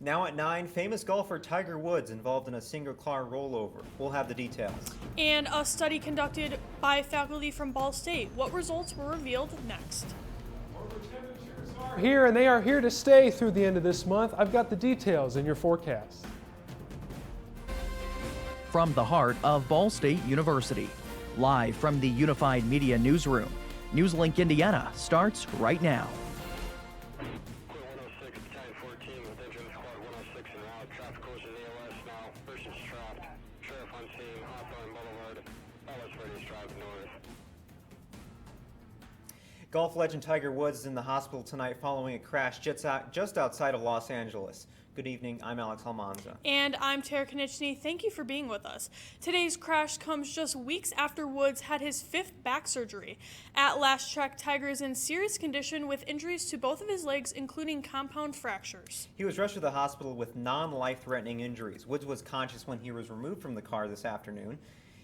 Now at 9, famous golfer Tiger Woods involved in a single-car rollover. We'll have the details. And a study conducted by faculty from Ball State. What results were revealed next? Here, and they are here to stay through the end of this month. I've got the details in your forecast. From the heart of Ball State University, live from the Unified Media Newsroom, NewsLink Indiana starts right now. Golf legend Tiger Woods is in the hospital tonight following a crash just outside of Los Angeles. Good evening, I'm Alex Almanza. And I'm Tara Konechny. Thank you for being with us. Today's crash comes just weeks after Woods had his 5th back surgery. At last check, Tiger is in serious condition with injuries to both of his legs, including compound fractures. He was rushed to the hospital with non-life-threatening injuries. Woods was conscious when he was removed from the car this afternoon.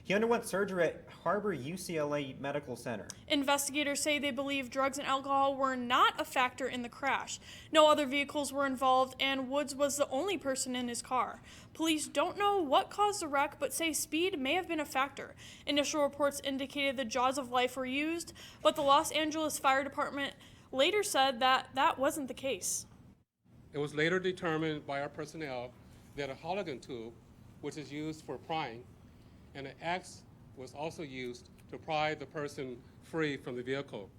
He underwent surgery at Harbor UCLA Medical Center. Investigators say they believe drugs and alcohol were not a factor in the crash. No other vehicles were involved, and Woods was the only person in his car. Police don't know what caused the wreck, but say speed may have been a factor. Initial reports indicated the jaws of life were used, but the Los Angeles Fire Department later said that that wasn't the case. It was later determined by our personnel that a Halligan tube, which is used for prying, and an axe was also used to pry the person free from the vehicle.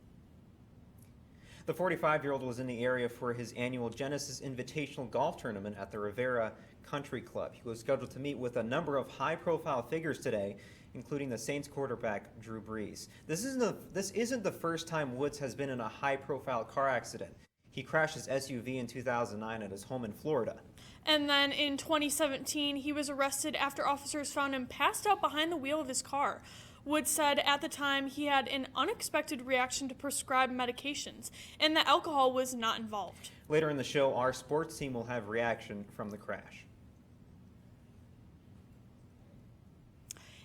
The 45-year-old was in the area for his annual Genesis Invitational Golf Tournament at the Rivera Country Club. He was scheduled to meet with a number of high-profile figures today, including the Saints quarterback Drew Brees. This isn't the first time Woods has been in a high-profile car accident. He crashed his SUV in 2009 at his home in Florida. And then in 2017, he was arrested after officers found him passed out behind the wheel of his car. Woods said at the time he had an unexpected reaction to prescribed medications and that alcohol was not involved. Later in the show, our sports team will have reaction from the crash.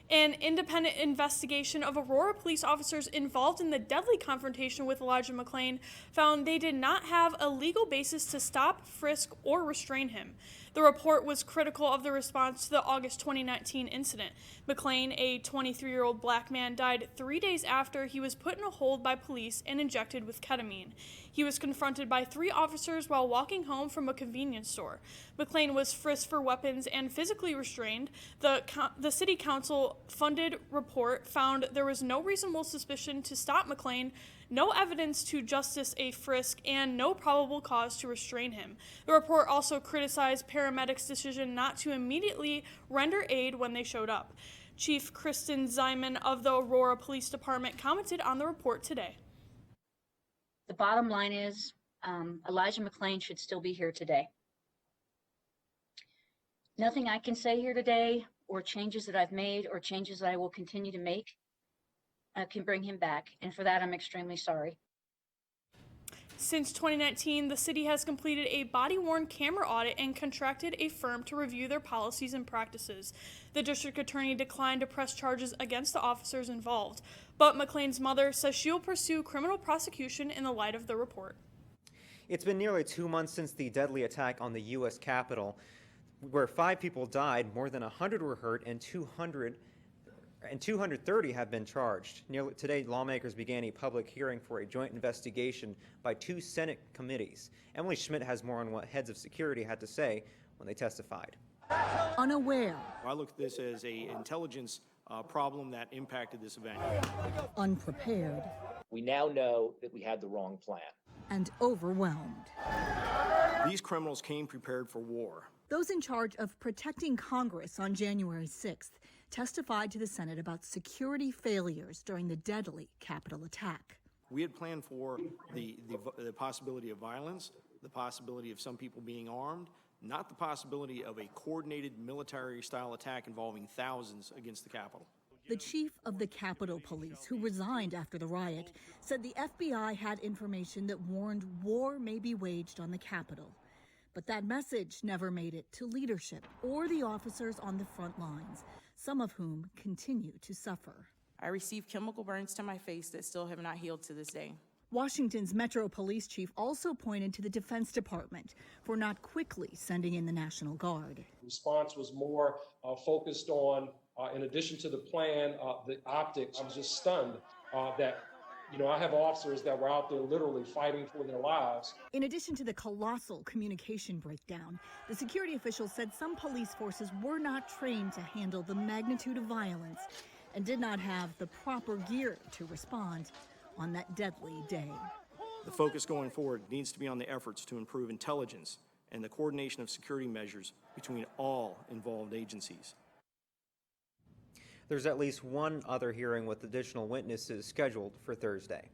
An independent investigation of Aurora police officers involved in the deadly confrontation with Elijah McClain found they did not have a legal basis to stop, frisk, or restrain him. The report was critical of the response to the August 2019 incident. McClain, a 23-year-old black man, died 3 days after he was put in a hold by police and injected with ketamine. He was confronted by 3 officers while walking home from a convenience store. McClain was frisked for weapons and physically restrained. The city council funded report found there was no reasonable suspicion to stop McClain, no evidence to justify a frisk, and no probable cause to restrain him. The report also criticized paramedics' decision not to immediately render aid when they showed up. Chief Kristen Zyman of the Aurora Police Department commented on the report today. The bottom line is Elijah McClain should still be here today. Nothing I can say here today or changes that I've made or changes that I will continue to make can bring him back, and for that I'm extremely sorry. Since 2019, the city has completed a body-worn camera audit and contracted a firm to review their policies and practices. The district attorney declined to press charges against the officers involved, but McClain's mother says she will pursue criminal prosecution in the light of the report. It's been nearly 2 months since the deadly attack on the U.S. Capitol, where 5 people died, more than 100 were hurt, and 230 have been charged. Today, lawmakers began a public hearing for a joint investigation by 2 Senate committees. Emily Schmidt has more on what heads of security had to say when they testified. Unaware. I look at this as an intelligence problem that impacted this event. Unprepared. We now know that we had the wrong plan. And overwhelmed. These criminals came prepared for war. Those in charge of protecting Congress on January 6th testified to the Senate about security failures during the deadly Capitol attack. We had planned for the possibility of violence, the possibility of some people being armed, not the possibility of a coordinated military-style attack involving thousands against the Capitol. The chief of the Capitol Police, who resigned after the riot, said the FBI had information that warned war may be waged on the Capitol. But that message never made it to leadership or the officers on the front lines, some of whom continue to suffer. I received chemical burns to my face that still have not healed to this day. Washington's Metro Police Chief also pointed to the Defense Department for not quickly sending in the National Guard. Response was more focused on, in addition to the plan, the optics. I was just stunned that, I have officers that were out there literally fighting for their lives. In addition to the colossal communication breakdown, the security officials said some police forces were not trained to handle the magnitude of violence and did not have the proper gear to respond on that deadly day. The focus going forward needs to be on the efforts to improve intelligence and the coordination of security measures between all involved agencies. There's at least one other hearing with additional witnesses scheduled for Thursday.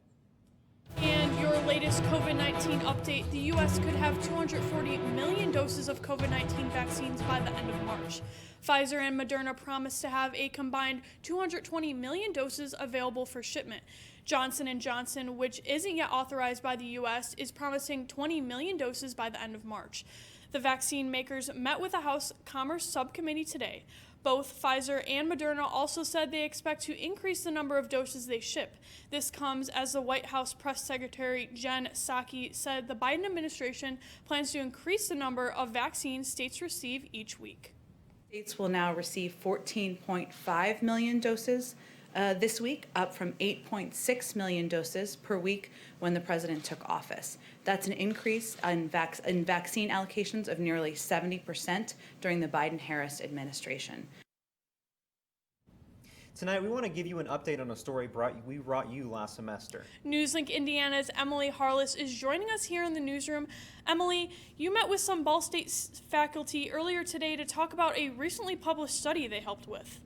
And your latest COVID-19 update, the U.S. could have 240 million doses of COVID-19 vaccines by the end of March. Pfizer and Moderna promised to have a combined 220 million doses available for shipment. Johnson & Johnson, which isn't yet authorized by the U.S., is promising 20 million doses by the end of March. The vaccine makers met with the House Commerce Subcommittee today. Both Pfizer and Moderna also said they expect to increase the number of doses they ship. This comes as the White House Press Secretary Jen Psaki said the Biden administration plans to increase the number of vaccines states receive each week. States will now receive 14.5 million doses this week, up from 8.6 million doses per week when the president took office. That's an increase in vaccine allocations of nearly 70% during the Biden-Harris administration. Tonight, we want to give you an update on a story we brought you last semester. NewsLink Indiana's Emily Harless is joining us here in the newsroom. Emily, you met with some Ball State faculty earlier today to talk about a recently published study they helped with.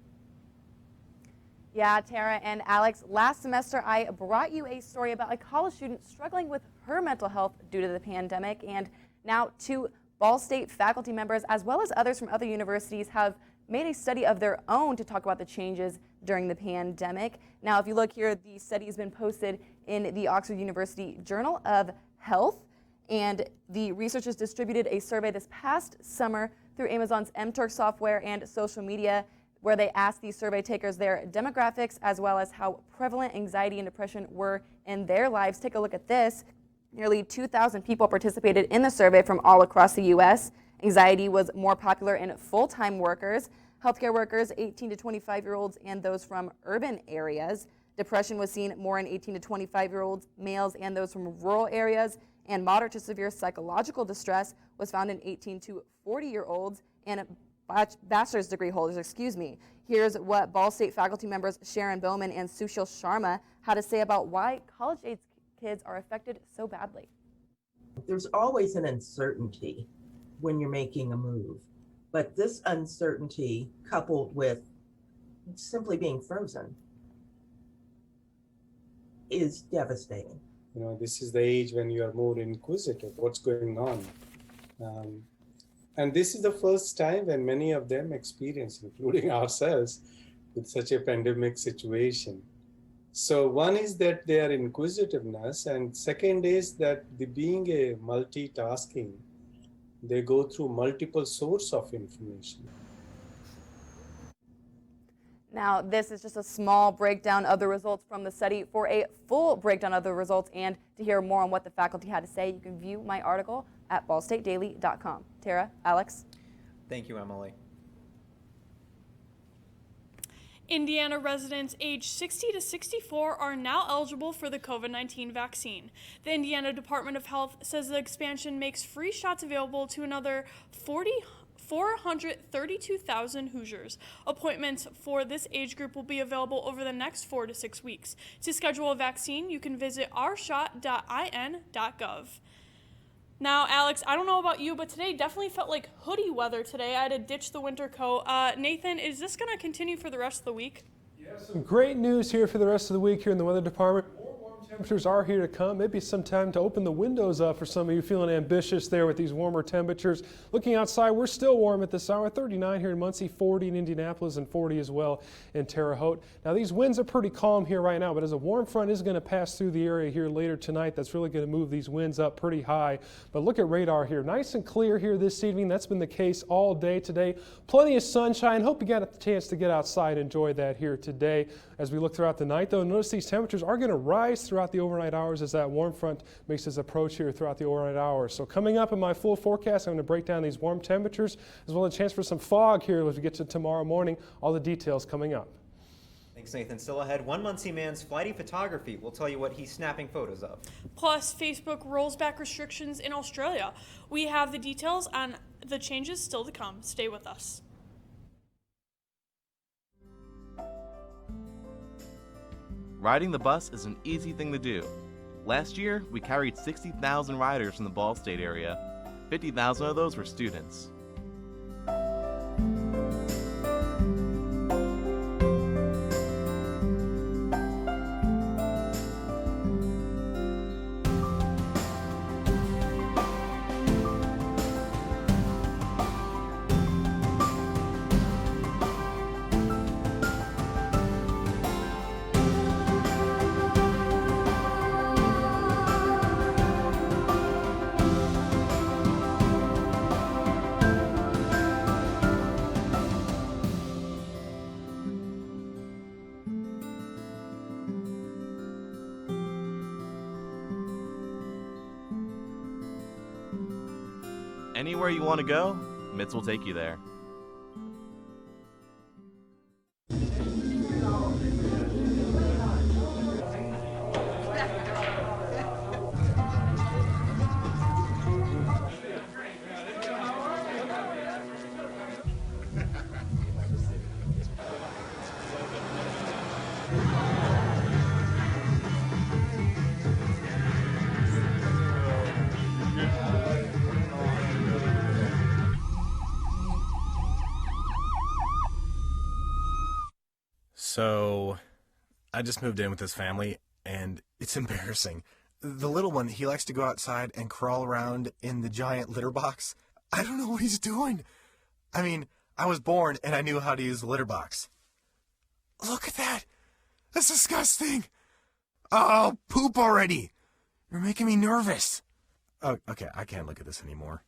Yeah, Tara and Alex, last semester I brought you a story about a college student struggling with her mental health due to the pandemic, and now two Ball State faculty members as well as others from other universities have made a study of their own to talk about the changes during the pandemic. Now, if you look here, the study has been posted in the Oxford University Journal of Health, and the researchers distributed a survey this past summer through Amazon's mTurk software and social media, where they asked these survey takers their demographics as well as how prevalent anxiety and depression were in their lives. Take a look at this. Nearly 2,000 people participated in the survey from all across the U.S. Anxiety was more popular in full-time workers, healthcare workers, 18 to 25-year-olds, and those from urban areas. Depression was seen more in 18 to 25-year-olds, males, and those from rural areas. And moderate to severe psychological distress was found in 18 to 40-year-olds and bachelor's degree holders, Here's what Ball State faculty members Sharon Bowman and Sushil Sharma had to say about why college-age kids are affected so badly. There's always an uncertainty when you're making a move, but this uncertainty coupled with simply being frozen is devastating. This is the age when you are more inquisitive, what's going on. And this is the first time when many of them experience, including ourselves, with such a pandemic situation. So one is that their inquisitiveness, and second is that being a multitasking, they go through multiple sources of information. Now, this is just a small breakdown of the results from the study. For a full breakdown of the results and to hear more on what the faculty had to say, you can view my article at ballstatedaily.com. Tara, Alex. Thank you, Emily. Indiana residents aged 60 to 64 are now eligible for the COVID-19 vaccine. The Indiana Department of Health says the expansion makes free shots available to another 432,000 Hoosiers. Appointments for this age group will be available over the next 4 to 6 weeks. To schedule a vaccine, you can visit ourshot.in.gov. Now, Alex, I don't know about you, but today definitely felt like hoodie weather today. I had to ditch the winter coat. Nathan, is this going to continue for the rest of the week? Yes. Some great news here for the rest of the week here in the weather department. Temperatures are here to come. Maybe some time to open the windows up for some of you feeling ambitious there with these warmer temperatures. Looking outside, we're still warm at this hour. 39 here in Muncie, 40 in Indianapolis, and 40 as well in Terre Haute. Now, these winds are pretty calm here right now, but as a warm front is going to pass through the area here later tonight, that's really going to move these winds up pretty high. But look at radar here. Nice and clear here this evening. That's been the case all day today. Plenty of sunshine. Hope you got a chance to get outside and enjoy that here today. As we look throughout the night, though, notice these temperatures are going to rise throughout throughout the overnight hours as that warm front makes its approach here throughout the overnight hours. So coming up in my full forecast, I'm going to break down these warm temperatures as well as a chance for some fog here as we get to tomorrow morning. All the details coming up. Thanks, Nathan. Still ahead, one Muncie man's flighty photography. We'll tell you what he's snapping photos of. Plus, Facebook rolls back restrictions in Australia. We have the details on the changes still to come. Stay with us. Riding the bus is an easy thing to do. Last year, we carried 60,000 riders from the Ball State area. 50,000 of those were students. Anywhere you want to go, Mitts will take you there. So, I just moved in with this family, and it's embarrassing. The little one, he likes to go outside and crawl around in the giant litter box. I don't know what he's doing. I mean, I was born and I knew how to use the litter box. Look at that! That's disgusting! Oh, poop already! You're making me nervous. Oh, okay, I can't look at this anymore.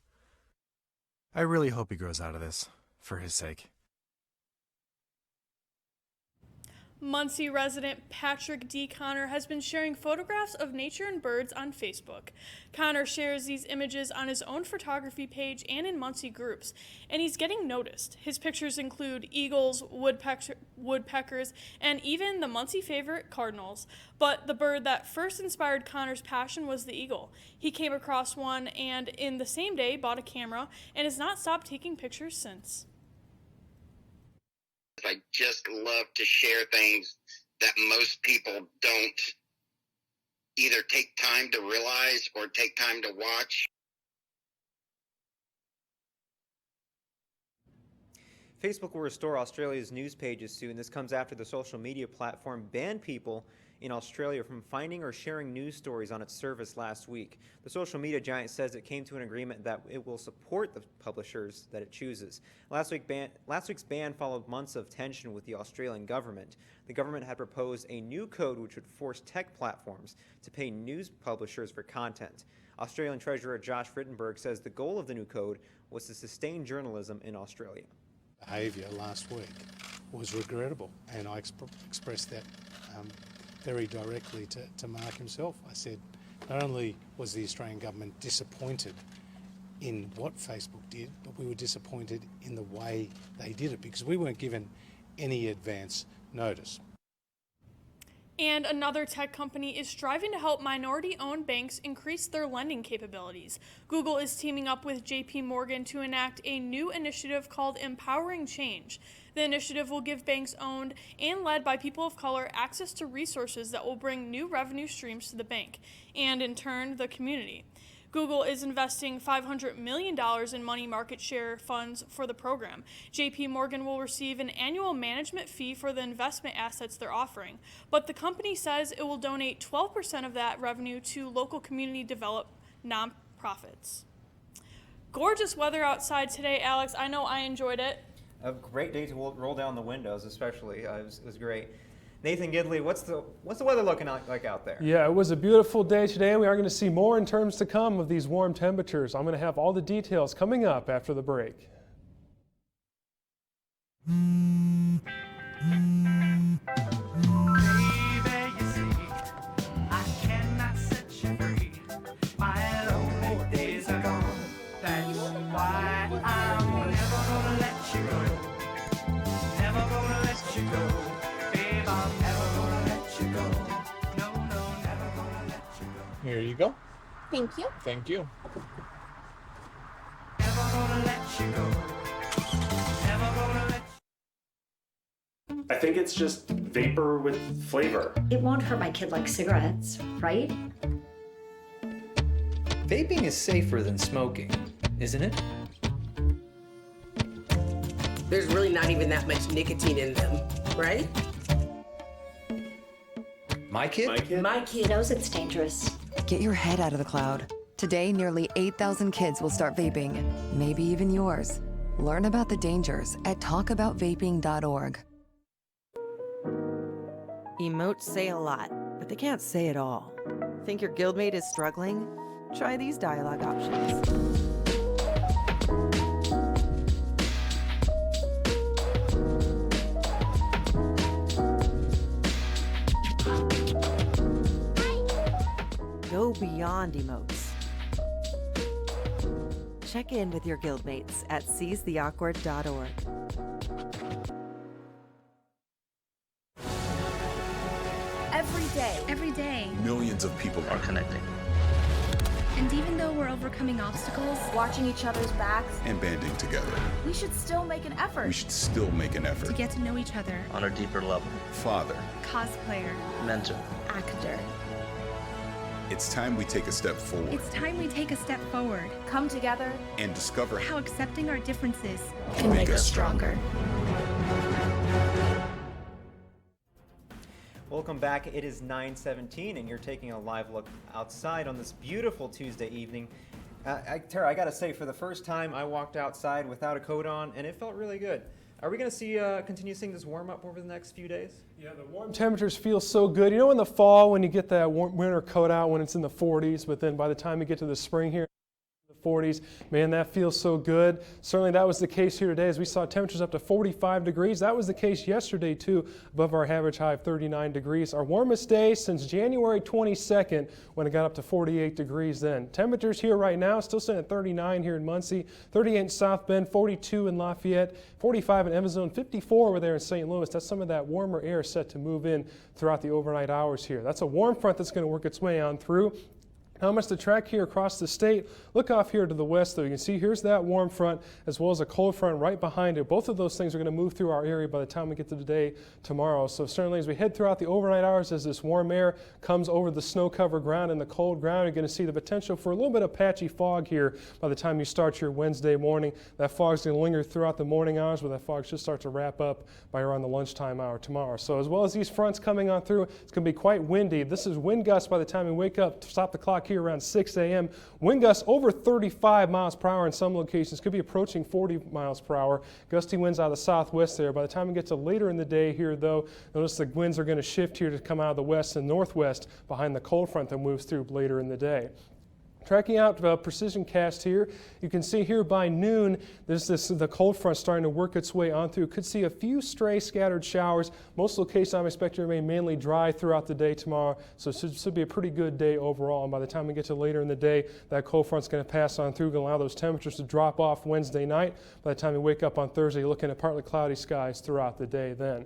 I really hope he grows out of this, for his sake. Muncie resident Patrick D. Connor has been sharing photographs of nature and birds on Facebook. Connor shares these images on his own photography page and in Muncie groups, and he's getting noticed. His pictures include eagles, woodpeckers, and even the Muncie favorite, cardinals. But the bird that first inspired Connor's passion was the eagle. He came across one and in the same day bought a camera and has not stopped taking pictures since. I just love to share things that most people don't either take time to realize or take time to watch. Facebook will restore Australia's news pages soon. This comes after the social media platform banned people in Australia from finding or sharing news stories on its service last week. The social media giant says it came to an agreement that it will support the publishers that it chooses. Last week's ban followed months of tension with the Australian government. The government had proposed a new code which would force tech platforms to pay news publishers for content. Australian Treasurer Josh Frydenberg says the goal of the new code was to sustain journalism in Australia. Behaviour last week was regrettable, and I expressed that very directly to Mark himself. I said, not only was the Australian government disappointed in what Facebook did, but we were disappointed in the way they did it because we weren't given any advance notice. And another tech company is striving to help minority-owned banks increase their lending capabilities. Google is teaming up with JP Morgan to enact a new initiative called Empowering Change. The initiative will give banks owned and led by people of color access to resources that will bring new revenue streams to the bank, and in turn, the community. Google is investing $500 million in money market share funds for the program. JP Morgan will receive an annual management fee for the investment assets they're offering, but the company says it will donate 12% of that revenue to local community developed nonprofits. Gorgeous weather outside today, Alex. I know I enjoyed it. A great day to roll down the windows, especially. It was great. Nathan Gidley, what's the weather looking like out there? Yeah, it was a beautiful day today, and we are going to see more in terms to come of these warm temperatures. I'm going to have all the details coming up after the break. Baby, you see, I can't Thank you. Thank you. I think it's just vapor with flavor. It won't hurt my kid like cigarettes, right? Vaping is safer than smoking, isn't it? There's really not even that much nicotine in them, right? My kid? My kid knows it's dangerous. Get your head out of the cloud. Today, nearly 8,000 kids will start vaping, maybe even yours. Learn about the dangers at talkaboutvaping.org. Emotes say a lot, but they can't say it all. Think your guildmate is struggling? Try these dialogue options. Go beyond emotes. Check in with your guildmates at seizetheawkward.org. Every day, Millions of people are connecting and even though we're overcoming obstacles, watching each other's backs, and banding together. we should still make an effort We should still make an effort to get to know each other. on a deeper level. Father, Cosplayer, mentor. actor. It's time we take a step forward it's time we take a step forward. Come together and discover How accepting our differences can make us stronger. Welcome back. It is 9:17, and you're taking a live look outside on this beautiful Tuesday evening. Tara, I gotta say, for the first time, I walked outside without a coat on, and it felt really good. Are we gonna see continue seeing this warm up over the next few days? Yeah, the warm temperatures feel so good. You know, in the fall when you get that winter coat out when it's in the 40s, but then by the time you get to the spring here, 40s. Man, that feels so good. Certainly that was the case here today as we saw temperatures up to 45 degrees. That was the case yesterday too, above our average high of 39 degrees. Our warmest day since January 22nd when it got up to 48 degrees then. Temperatures here right now still sitting at 39 here in Muncie, 38 in South Bend, 42 in Lafayette, 45 in Evansville, 54 over there in St. Louis. That's some of that warmer air set to move in throughout the overnight hours here. That's a warm front that's going to work its way on through. How much to track here across the state? Look off here to the west, though. You can see here's that warm front as well as a cold front right behind it. Both of those things are going to move through our area by the time we get to the day tomorrow. So certainly as we head throughout the overnight hours, as this warm air comes over the snow-covered ground and the cold ground, you're going to see the potential for a little bit of patchy fog here by the time you start your Wednesday morning. That fog's going to linger throughout the morning hours, but that fog should start to wrap up by around the lunchtime hour tomorrow. So as well as these fronts coming on through, it's going to be quite windy. This is wind gusts by the time you wake up. Stop the clock here around 6 a.m. Wind gusts over 35 miles per hour in some locations, could be approaching 40 miles per hour. Gusty winds out of the southwest there. By the time we get to later in the day here, though, notice the winds are going to shift here to come out of the west and northwest behind the cold front that moves through later in the day. Tracking out precision cast here, you can see here by noon, the cold front starting to work its way on through. Could see a few stray scattered showers. Most locations I'm expecting to remain mainly dry throughout the day tomorrow, so it should be a pretty good day overall. And by the time we get to later in the day, that cold front's going to pass on through, going to allow those temperatures to drop off Wednesday night. By the time you wake up on Thursday, you're looking at partly cloudy skies throughout the day then.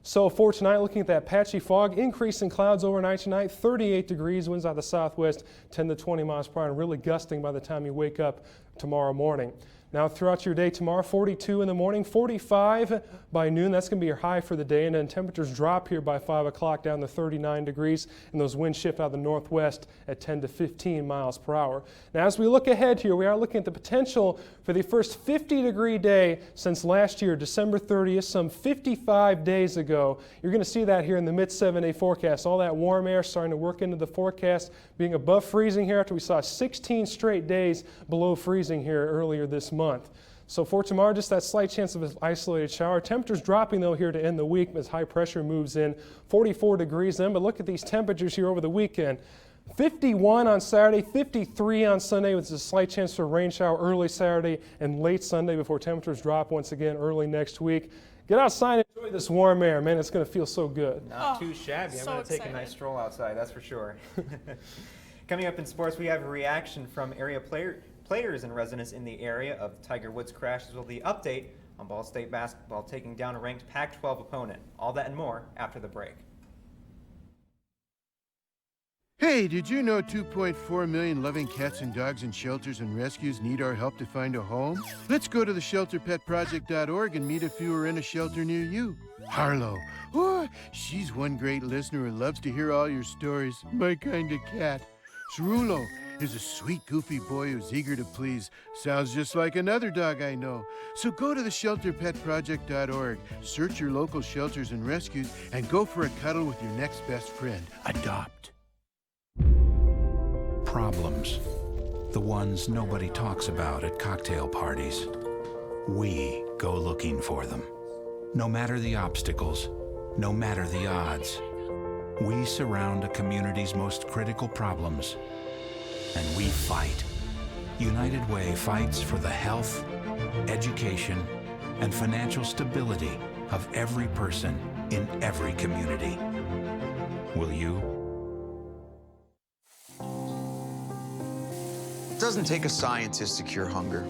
So for tonight, looking at that patchy fog, increase in clouds overnight tonight, 38 degrees, winds out the southwest, 10 to 20 miles per hour, and really gusting by the time you wake up tomorrow morning. Now throughout your day tomorrow, 42 in the morning, 45 by noon. That's going to be your high for the day. And then temperatures drop here by 5 o'clock down to 39 degrees. And those winds shift out of the northwest at 10 to 15 miles per hour. Now as we look ahead here, we are looking at the potential for the first 50-degree day since last year, December 30th, some 55 days ago. You're going to see that here in the mid 7-day forecast. All that warm air starting to work into the forecast, being above freezing here after we saw 16 straight days below freezing here earlier this month. So for tomorrow, just that slight chance of an isolated shower. Temperatures dropping, though, here to end the week as high pressure moves in. 44 degrees then, but look at these temperatures here over the weekend. 51 on Saturday, 53 on Sunday with a slight chance for a rain shower early Saturday and late Sunday before temperatures drop once again early next week. Get outside and enjoy this warm air, man. It's going to feel so good. Not too shabby. I'm so going to take a excited. nice stroll outside, that's for sure. Coming up in sports, we have a reaction from area players and residents in the area of Tiger Woods' crash, as well as the update on Ball State basketball taking down a ranked Pac-12 opponent. All that and more after the break. Hey, did you know 2.4 million loving cats and dogs in shelters and rescues need our help to find a home? Let's go to the shelterpetproject.org and meet a few who are in a shelter near you. Harlow, oh, she's one great listener who loves to hear all your stories. My kind of cat. Cerulo is a sweet, goofy boy who's eager to please. Sounds just like another dog I know. So go to the shelterpetproject.org, search your local shelters and rescues, and go for a cuddle with your next best friend. Adopt. Problems. The ones nobody talks about at cocktail parties. We go looking for them. No matter the obstacles, no matter the odds, we surround a community's most critical problems, and we fight. United Way fights for the health, education, and financial stability of every person in every community. Will you? It doesn't take a scientist to cure hunger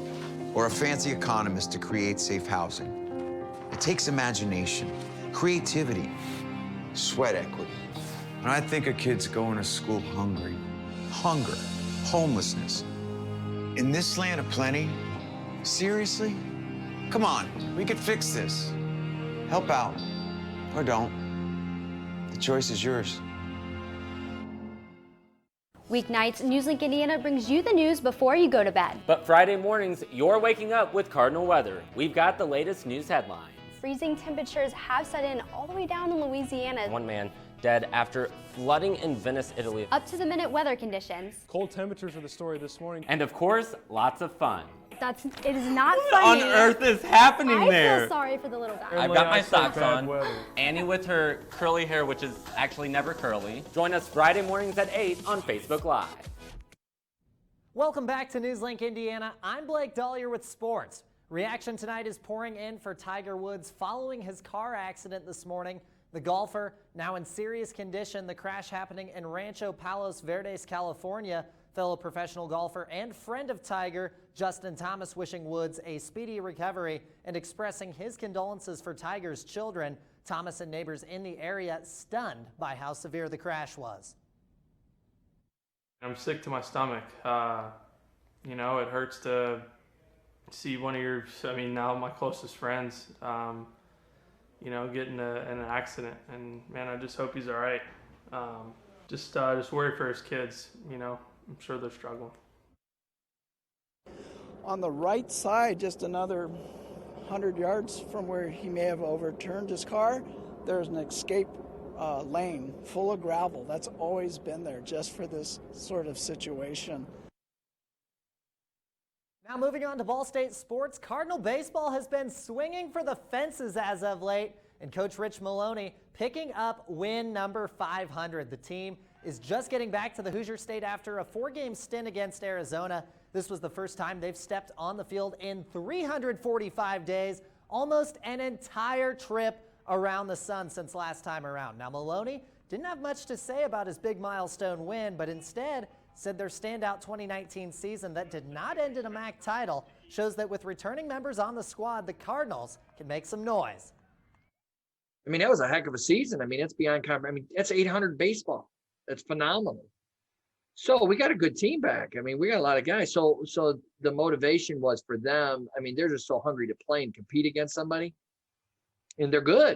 or a fancy economist to create safe housing. It takes imagination, creativity, sweat equity. When I think of kids going to school hungry, hunger, homelessness, in this land of plenty, seriously? Come on, we could fix this. Help out, or don't. The choice is yours. Weeknights, NewsLink Indiana brings you the news before you go to bed. But Friday mornings, you're waking up with Cardinal weather. We've got the latest news headlines. Freezing temperatures have set in all the way down in Louisiana. One man dead after flooding in Venice, Italy. Up to the minute weather conditions. Cold temperatures are the story this morning. And of course, lots of fun. It is not funny. What on earth is happening there? I feel sorry for the little guy. I've got my socks on. Annie with her curly hair, which is actually never curly. Join us Friday mornings at 8 on Facebook Live. Welcome back to NewsLink Indiana. I'm Blake Dollier with sports. Reaction tonight is pouring in for Tiger Woods following his car accident this morning. The golfer now in serious condition. The crash happening in Rancho Palos Verdes, California. Fellow professional golfer and friend of Tiger, Justin Thomas, wishing Woods a speedy recovery and expressing his condolences for Tiger's children. Thomas and neighbors in the area stunned by how severe the crash was. I'm sick to my stomach. You know, it hurts to see one of your, now my closest friends, you know, get in an accident. And man, I just hope he's all right. Just worry for his kids, you know. I'm sure they're struggling. On the right side, just another 100 yards from where he may have overturned his car, there's an escape lane full of gravel. That's always been there just for this sort of situation. Now moving on to Ball State sports, Cardinal baseball has been swinging for the fences as of late, and Coach Rich Maloney picking up win number 500. The team is just getting back to the Hoosier State after a 4-game stint against Arizona. This was the first time they've stepped on the field in 345 days, almost an entire trip around the sun since last time around. Now Maloney didn't have much to say about his big milestone win, but instead said their standout 2019 season that did not end in a MAC title shows that with returning members on the squad, the Cardinals can make some noise. I mean, that was a heck of a season. I mean, that's beyond that's 800 baseball. That's phenomenal. So we got a good team back. I mean, we got a lot of guys. So the motivation was for them. I mean, they're just so hungry to play and compete against somebody, and they're good.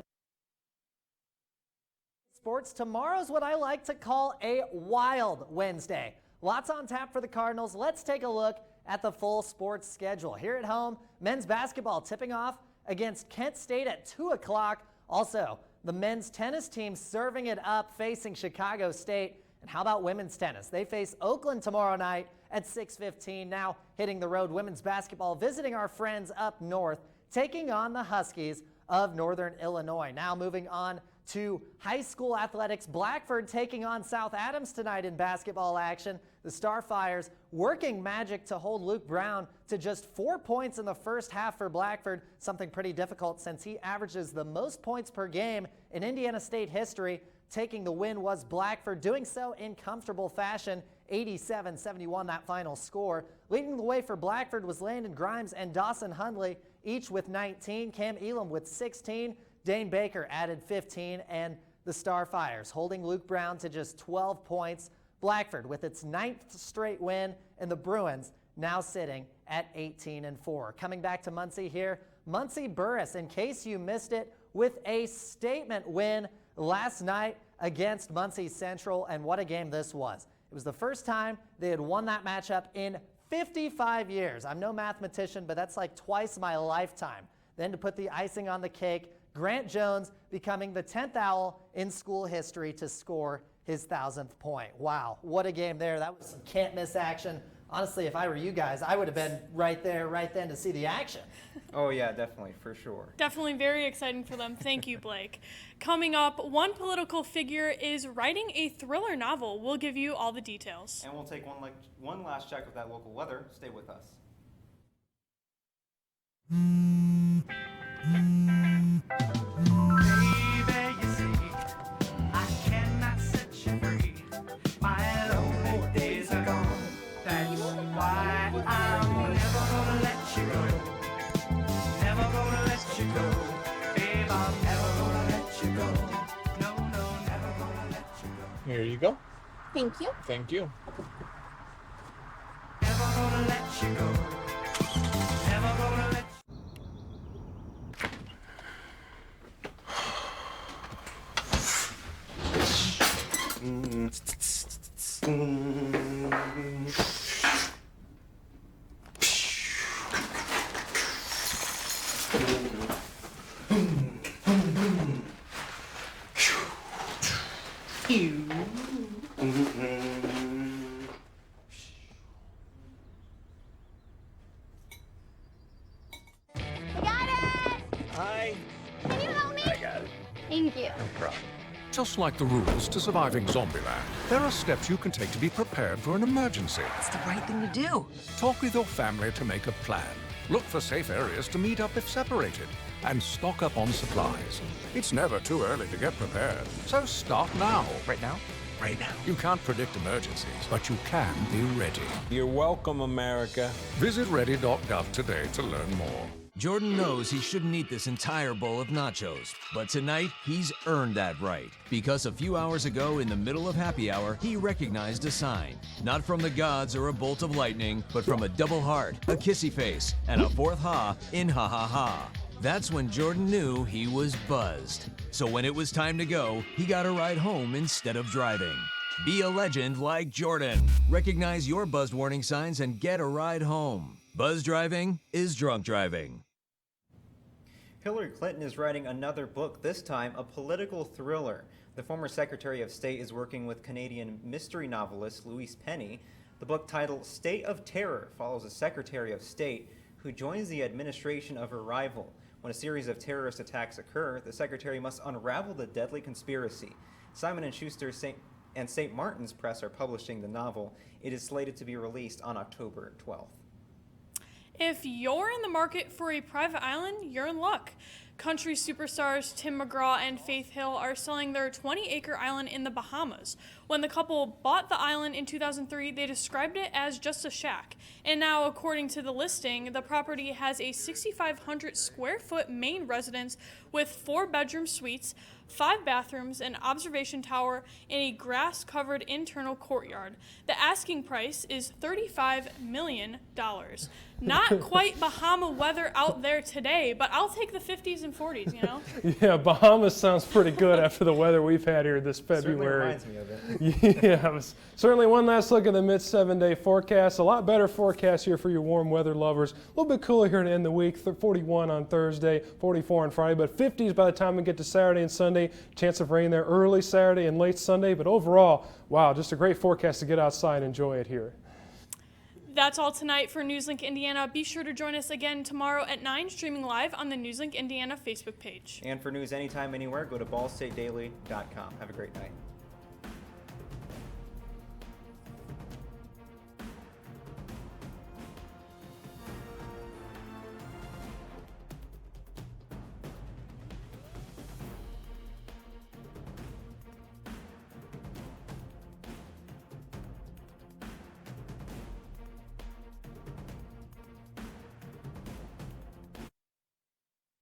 Sports, tomorrow's what I like to call a wild Wednesday. Lots on tap for the Cardinals. Let's take a look at the full sports schedule. Here at home, men's basketball tipping off against Kent State at 2 o'clock. Also, the men's tennis team serving it up, facing Chicago State. And how about women's tennis? They face Oakland tomorrow night at 6:15. Now hitting the road, women's basketball visiting our friends up north, taking on the Huskies of Northern Illinois. Now moving on to high school athletics, Blackford taking on South Adams tonight in basketball action. The Starfires working magic to hold Luke Brown to just 4 points in the first half for Blackford, something pretty difficult since he averages the most points per game in Indiana State history. Taking the win was Blackford, doing so in comfortable fashion, 87-71 that final score. Leading the way for Blackford was Landon Grimes and Dawson Hundley, each with 19. Cam Elam with 16. Dane Baker added 15, and the Starfires holding Luke Brown to just 12 points. Blackford with its 9th straight win, and the Bruins now sitting at 18-4. Coming back to Muncie here, Muncie Burris, in case you missed it, with a statement win last night against Muncie Central, and what a game this was. It was the first time they had won that matchup in 55 years. I'm no mathematician, but that's like twice my lifetime. Then to put the icing on the cake, Grant Jones becoming the 10th Owl in school history to score his 1,000th point. Wow, what a game there. That was some can't-miss action. Honestly, if I were you guys, I would have been right there, right then to see the action. Oh yeah, definitely, for sure. Definitely very exciting for them. Thank you, Blake. Coming up, one political figure is writing a thriller novel. We'll give you all the details. And we'll take one last check of that local weather. Stay with us. Baby, you see, I cannot set you free. My lonely days are gone. That's why I'm never gonna let you go. Never gonna let you go. Babe, I'm never gonna let you go. No, never gonna let you go. Here you go. Thank you. Thank you. Never gonna let you go. Never gonna let Thank you. Just like the rules to surviving Zombieland, there are steps you can take to be prepared for an emergency. It's the right thing to do. Talk with your family to make a plan. Look for safe areas to meet up if separated. And stock up on supplies. It's never too early to get prepared, so start now. Right now? Right now. You can't predict emergencies, but you can be ready. You're welcome, America. Visit ready.gov today to learn more. Jordan knows he shouldn't eat this entire bowl of nachos, but tonight he's earned that right. Because a few hours ago, in the middle of happy hour, he recognized a sign. Not from the gods or a bolt of lightning, but from a double heart, a kissy face, and a fourth ha in ha ha ha. That's when Jordan knew he was buzzed. So when it was time to go, he got a ride home instead of driving. Be a legend like Jordan. Recognize your buzzed warning signs and get a ride home. Buzz driving is drunk driving. Hillary Clinton is writing another book, this time a political thriller. The former Secretary of State is working with Canadian mystery novelist Louise Penny. The book, titled State of Terror, follows a Secretary of State who joins the administration of her rival. When a series of terrorist attacks occur, the Secretary must unravel the deadly conspiracy. Simon & Schuster and St. Martin's Press are publishing the novel. It is slated to be released on October 12th. If you're in the market for a private island, you're in luck. Country superstars Tim McGraw and Faith Hill are selling their 20-acre island in the Bahamas. When the couple bought the island in 2003, they described it as just a shack. And now, according to the listing, the property has a 6,500 square foot main residence with 4-bedroom suites, 5 bathrooms, an observation tower, and a grass-covered internal courtyard. The asking price is $35 million. Not quite Bahama weather out there today, but I'll take the 50s and 40s, you know? Yeah, Bahamas sounds pretty good after the weather we've had here this February. Certainly reminds me of it. Yeah, it was certainly one last look at the mid-7-day forecast. A lot better forecast here for your warm weather lovers. A little bit cooler here to end the week. 41 on Thursday, 44 on Friday, but 50s by the time we get to Saturday and Sunday. Chance of rain there early Saturday and late Sunday, but overall, wow, just a great forecast to get outside and enjoy it here. That's all tonight for NewsLink Indiana. Be sure to join us again tomorrow at 9, streaming live on the NewsLink Indiana Facebook page. And for news anytime, anywhere, go to ballstatedaily.com. Have a great night.